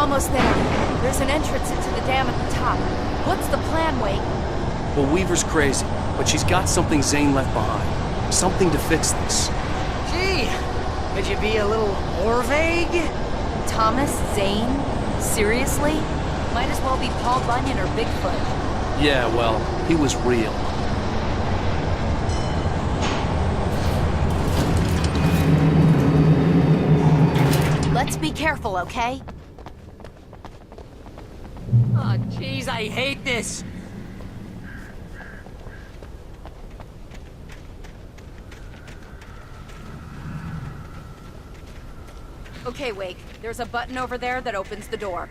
almost there. There's an entrance into the dam at the top. What's the plan, Wake? Well, Weaver's crazy, but she's got something Zane left behind. Something to fix this. Gee, could you be a little more vague? Thomas Zane? Seriously? Might as well be Paul Bunyan or Bigfoot. Yeah, well, he was real. Let's be careful, okay? Oh, jeez, I hate this. Okay, Wake. There's a button over there that opens the door.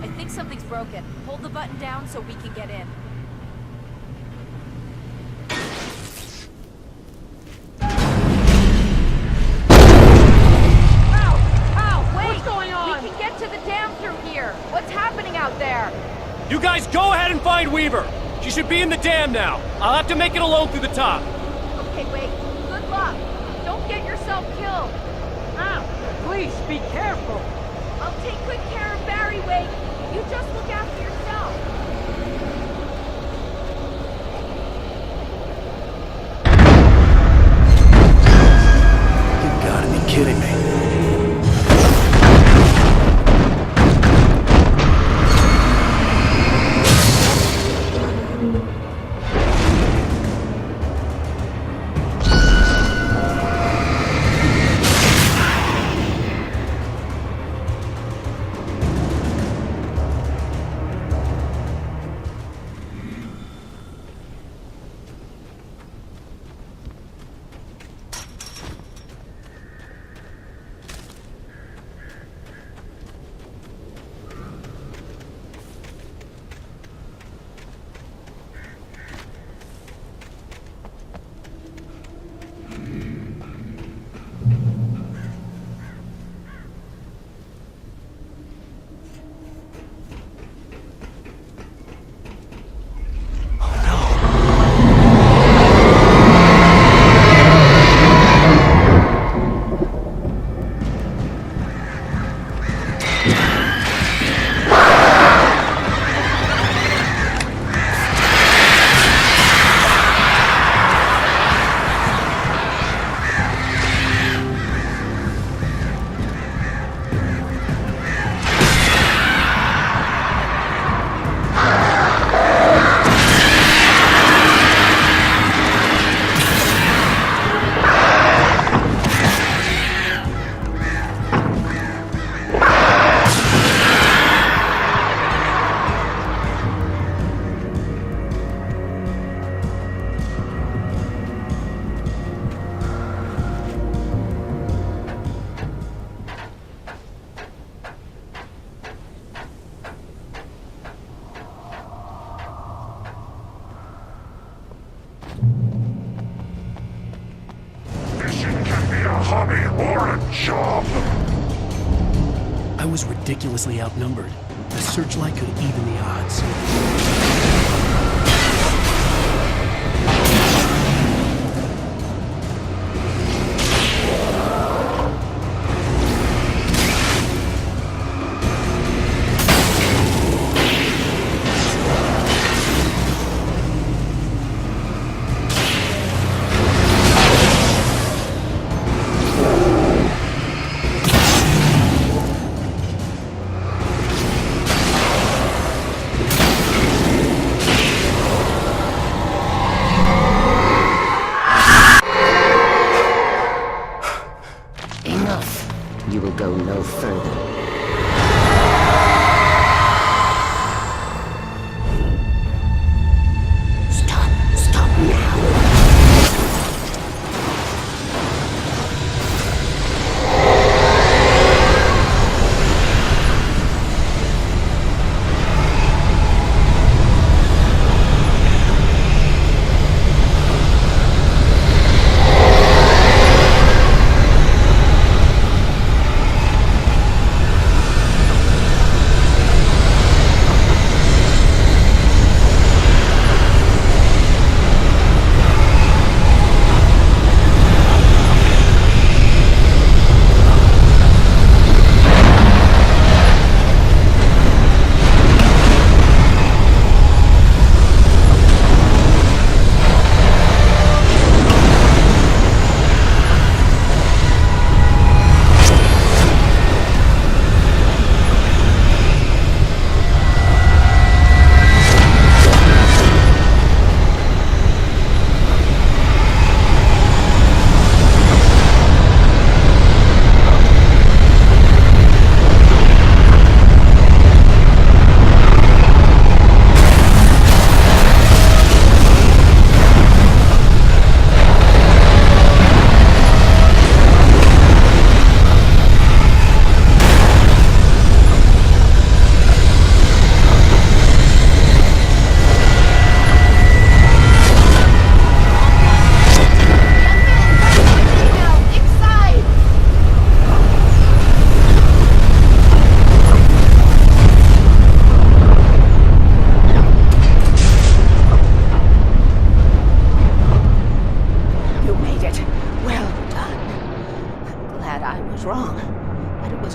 I think something's broken. Hold the button down so we can get in. Ow! Wait! What's going on? We can get to the dam through here. What's happening out there? You guys go ahead and find Weaver. She should be in the dam now. I'll have to make it alone through the top. Okay, wait. Good luck. Don't get yourself killed. Ow! Please, be careful. I'll take good care of Barry, Wake. You just look after yourself. You gotta be kidding me. I was ridiculously outnumbered. The searchlight could even the odds.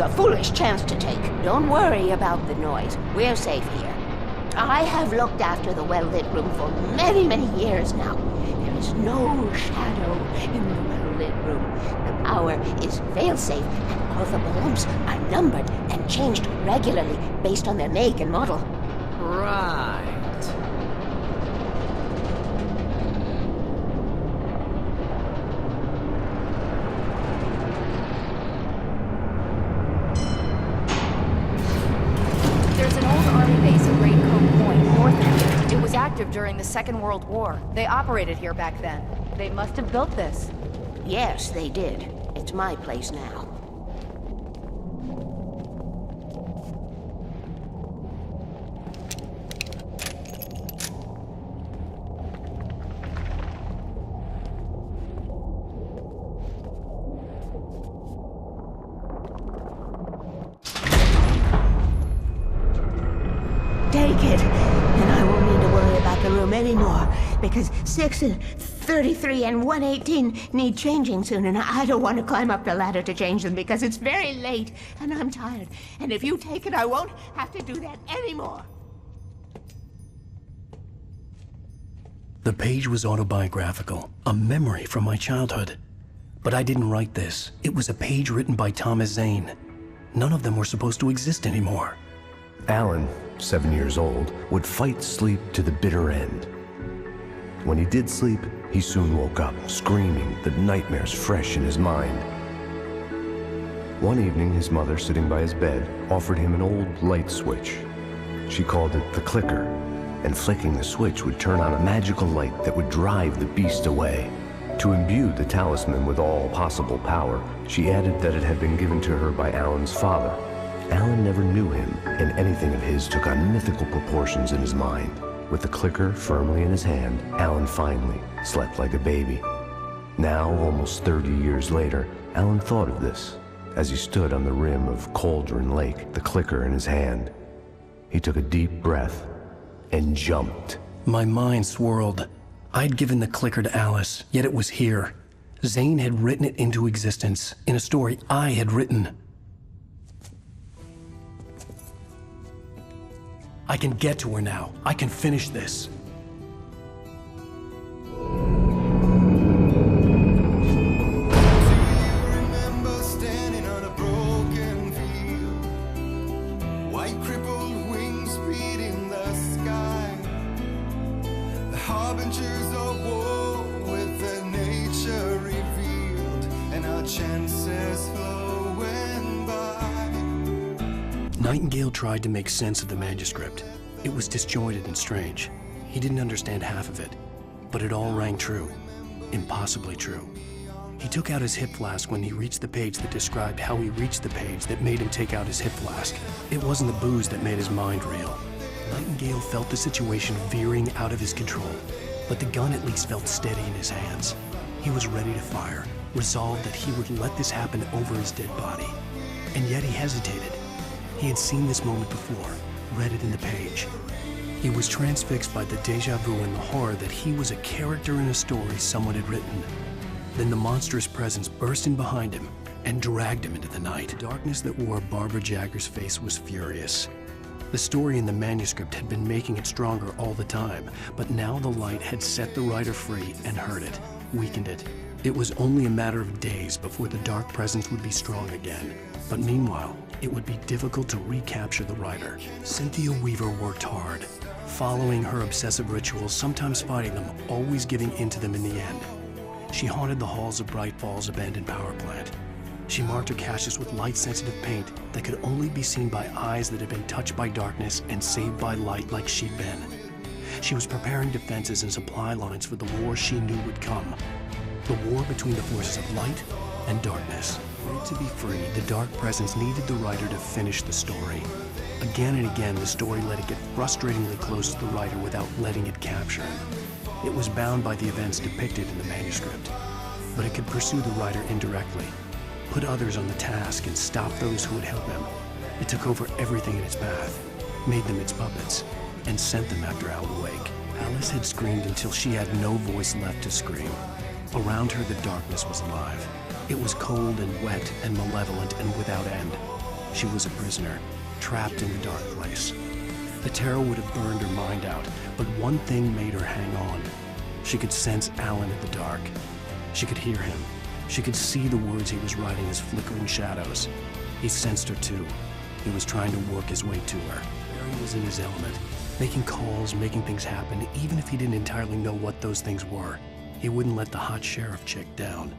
was a foolish chance to take. Don't worry about the noise. We're safe here. I have looked after the well-lit room for many, many years now. There is no shadow in the well-lit room. The power is fail-safe, and all the bulbs are numbered and changed regularly based on their make and model. Right. There's an old army base at Great Cove Point, north of here. It was active during the Second World War. They operated here back then. They must have built this. Yes, they did. It's my place now. Take it, and I won't need to worry about the room anymore, because 6 and 33 and 118 need changing soon, and I don't want to climb up the ladder to change them because it's very late, and I'm tired. And if you take it, I won't have to do that anymore. The page was autobiographical, a memory from my childhood. But I didn't write this. It was a page written by Thomas Zane. None of them were supposed to exist anymore. Alan, 7 years old, would fight sleep to the bitter end. When he did sleep, he soon woke up, screaming, the nightmares fresh in his mind. One evening, his mother, sitting by his bed, offered him an old light switch. She called it the clicker, and flicking the switch would turn on a magical light that would drive the beast away. To imbue the talisman with all possible power, she added that it had been given to her by Alan's father. Alan never knew him, and anything of his took on mythical proportions in his mind. With the clicker firmly in his hand, Alan finally slept like a baby. Now, almost 30 years later, Alan thought of this as he stood on the rim of Cauldron Lake, the clicker in his hand. He took a deep breath and jumped. My mind swirled. I'd given the clicker to Alice, yet it was here. Zane had written it into existence in a story I had written. I can get to her now. I can finish this. Remember standing on a broken field, white crippled wings beating the sky, the harbingers of war with the nature revealed, and our chances flowing by. Nightingale tried to make sense of the manuscript. It was disjointed and strange. He didn't understand half of it, but it all rang true. Impossibly true. He took out his hip flask when he reached the page that described how he reached the page that made him take out his hip flask. It wasn't the booze that made his mind reel. Nightingale felt the situation veering out of his control, but the gun at least felt steady in his hands. He was ready to fire, resolved that he would let this happen over his dead body. And yet he hesitated. He had seen this moment before, read it in the page. He was transfixed by the deja vu and the horror that he was a character in a story someone had written. Then the monstrous presence burst in behind him and dragged him into the night. The darkness that wore Barbara Jagger's face was furious. The story in the manuscript had been making it stronger all the time, but now the light had set the writer free and hurt it, weakened it. It was only a matter of days before the dark presence would be strong again. But meanwhile, it would be difficult to recapture the writer. Cynthia Weaver worked hard, following her obsessive rituals, sometimes fighting them, always giving in to them in the end. She haunted the halls of Bright Falls abandoned power plant. She marked her caches with light-sensitive paint that could only be seen by eyes that had been touched by darkness and saved by light like she'd been. She was preparing defenses and supply lines for the war she knew would come. The war between the forces of light and darkness. For it to be free, the dark presence needed the writer to finish the story. Again and again, the story let it get frustratingly close to the writer without letting it capture him. It was bound by the events depicted in the manuscript, but it could pursue the writer indirectly, put others on the task and stop those who would help him. It took over everything in its path, made them its puppets, and sent them after Alan Wake. Alice had screamed until she had no voice left to scream. Around her, the darkness was alive. It was cold and wet and malevolent and without end. She was a prisoner, trapped in the dark place. The terror would have burned her mind out, but one thing made her hang on. She could sense Alan in the dark. She could hear him. She could see the words he was writing as flickering shadows. He sensed her too. He was trying to work his way to her. Barry was in his element, making calls, making things happen, even if he didn't entirely know what those things were. He wouldn't let the hot sheriff chick down.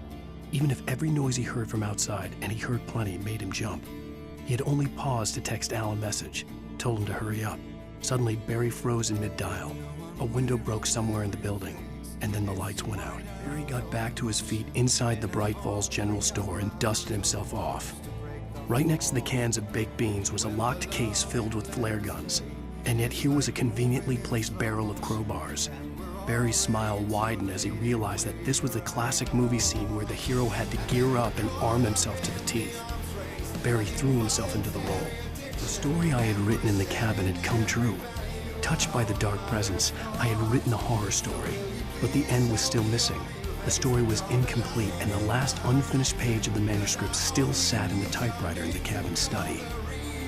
Even if every noise he heard from outside, and he heard plenty, made him jump. He had only paused to text Al a message, told him to hurry up. Suddenly, Barry froze in mid-dial. A window broke somewhere in the building, and then the lights went out. Barry got back to his feet inside the Bright Falls General Store and dusted himself off. Right next to the cans of baked beans was a locked case filled with flare guns, and yet here was a conveniently placed barrel of crowbars. Barry's smile widened as he realized that this was the classic movie scene where the hero had to gear up and arm himself to the teeth. Barry threw himself into the role. The story I had written in the cabin had come true. Touched by the dark presence, I had written a horror story, but the end was still missing. The story was incomplete, and the last unfinished page of the manuscript still sat in the typewriter in the cabin study.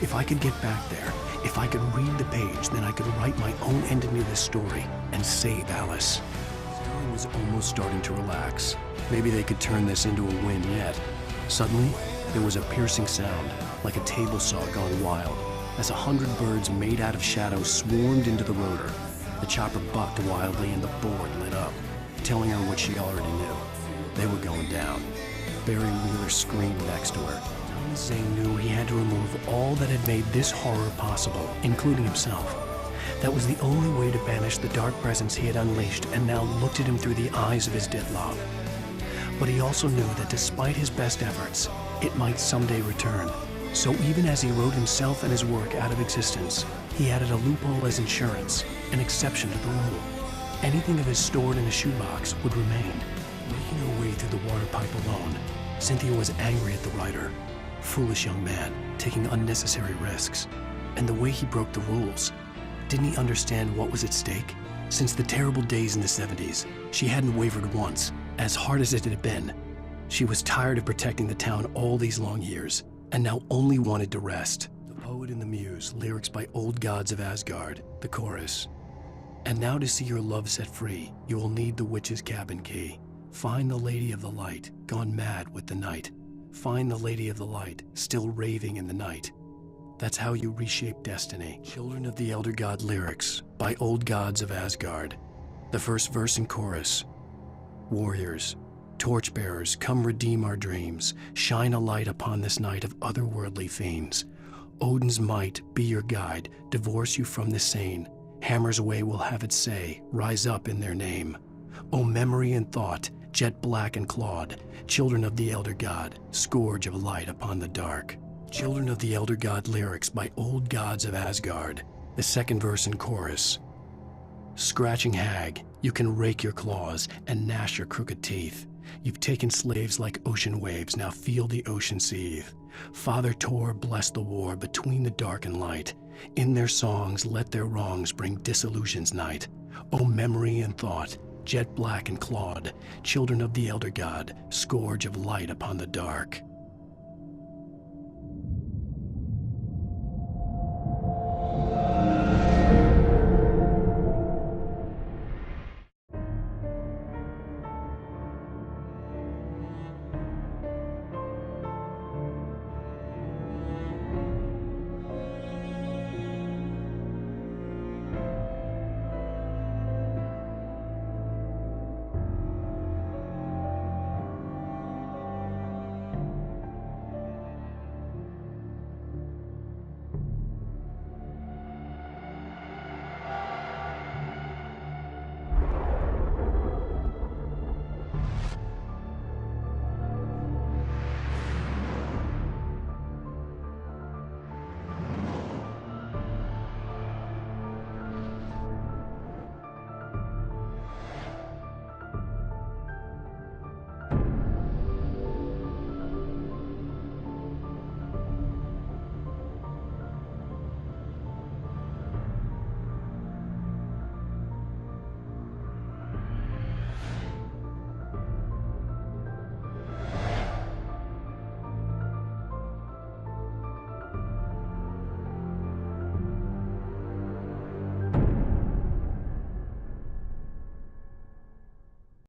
If I could get back there, if I could read the page, then I could write my own ending to this story and save Alice. Sarah was almost starting to relax. Maybe they could turn this into a win yet. Suddenly, there was a piercing sound, like a table saw gone wild, as 100 birds made out of shadows swarmed into the rotor. The chopper bucked wildly and the board lit up, telling her what she already knew. They were going down. Barry Wheeler screamed next to her. Thomas Zane knew he had to remove all that had made this horror possible, including himself. That was the only way to banish the dark presence he had unleashed and now looked at him through the eyes of his dead love. But he also knew that despite his best efforts, it might someday return. So even as he wrote himself and his work out of existence, he added a loophole as insurance, an exception to the rule. Anything of his stored in a shoebox would remain. Making her way through the water pipe alone, Cynthia was angry at the writer. Foolish young man, taking unnecessary risks. And the way he broke the rules. Didn't he understand what was at stake? Since the terrible days in the 70s, she hadn't wavered once, as hard as it had been. She was tired of protecting the town all these long years, and now only wanted to rest. The Poet and the Muse, lyrics by Old Gods of Asgard, the chorus. And now to see your love set free, you will need the witch's cabin key. Find the Lady of the Light, gone mad with the night. Find the Lady of the Light, still raving in the night. That's how you reshape destiny. Children of the Elder God lyrics by Old Gods of Asgard. The first verse and chorus. Warriors, torchbearers, come redeem our dreams. Shine a light upon this night of otherworldly fiends. Odin's might be your guide, divorce you from the sane. Hammer's way will have its say, rise up in their name. O memory and thought, jet black and clawed, children of the Elder God, scourge of light upon the dark. Children of the Elder God lyrics by Old Gods of Asgard. The second verse and chorus. Scratching hag, you can rake your claws and gnash your crooked teeth. You've taken slaves like ocean waves, now feel the ocean seethe. Father Tor bless the war between the dark and light. In their songs let their wrongs bring disillusion's night. O memory and thought, jet black and clawed, children of the Elder God, scourge of light upon the dark.